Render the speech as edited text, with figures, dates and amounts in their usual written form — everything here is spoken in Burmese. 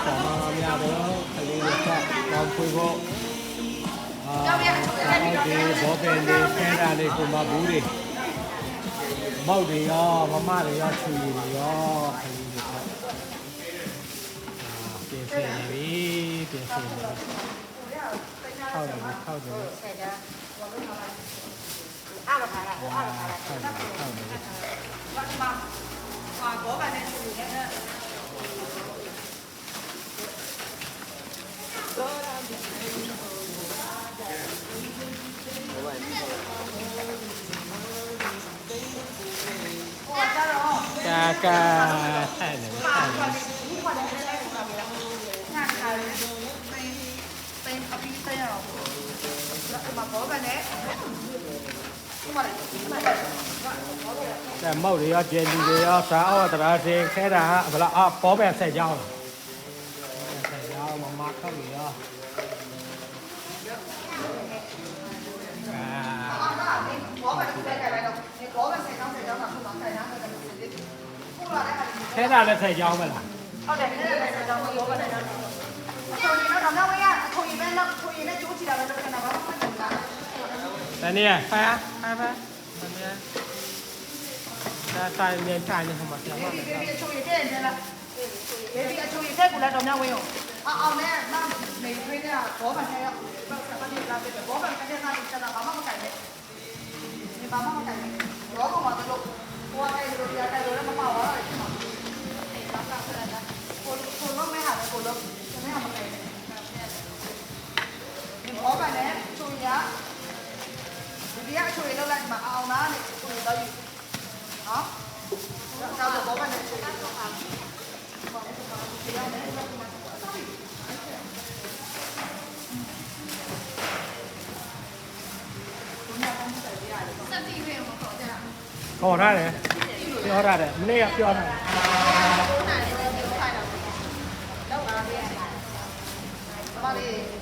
ပေါ်မှာများတော့ကလေးတွေကောင်းဖွေးဖို့ဒီဘောပင်တွေဆဲတာလေးကိုမဘူးတွေမောက်တွေရောမမတွေရောချူတွေရောကလေးတွေပြင်ဆင်နေပြီပြင်ဆင်နေထောက်တယ်ထောက်တယ်အားလို့ခါတာအားလို့ခါတာထောက်တယ်ထောက်တယ်ဘာဒီမှာဘောကလည်းသူရဲ့ကာကာအဲ့လေเป็นอภิเษกแล้วมาบอกกันเนี่ยแต่မောက်တွေရောကျယ်လူတွေရောစားအောက်တရားစင်ခဲတာဘလားပေါ်ပဲဆက်ကြောင်းဆက်ကြောင်းမခောက်တွေရောခဲတာလည်းဆက်ကြောင်းပဲလားဟုတ်တယ်ခဲတာလည်းဆက်ကြောင်းဘောကလည်းဆိုရင်တော့တော့ဝေးရအထွေပဲတော့ထွေနဲ့ကျိုးချတာပဲလုပ်နေတာဘာမှမလုပ်တာတနည်းဖာတနည်းဒါတိုင်းနေတိုင်းနေမှာဆက်မှာဒီအထွေတဲ့တယ်လားဒီအထွေတဲ့ကိုလည်းတော့ဝေးရောအောင်နဲ့နောက်နေထွေးတဲ့ဘောကလည်းတော့ဆက်ပတ်နေတာပဲဘောကလည်းဆက်တာဘာမှမဆိုင်နဲ့ဒီဘာမှမဆိုင်နဲ့ဘောကမှတော့ဟိုအဲ့လိုပြတဲ့လိုလည်းမမဝါတယ်မှာအေးဘာသာဆက်တာကိုလုံးမဲဟာပဲကိုလုံးမဲဟာမဆိုင်နဲ့ဒီဘောကလည်းချွေရဒီကချွေလောက်လိုက်မှာအောင်လားနဲ့ချွေတော့ယူနော်တော့ဘောကလည်းချွေတော့အောင်ခေါ်ရတယ်ပြောရတယ်မနေ့ကပြောတာဘာလဲ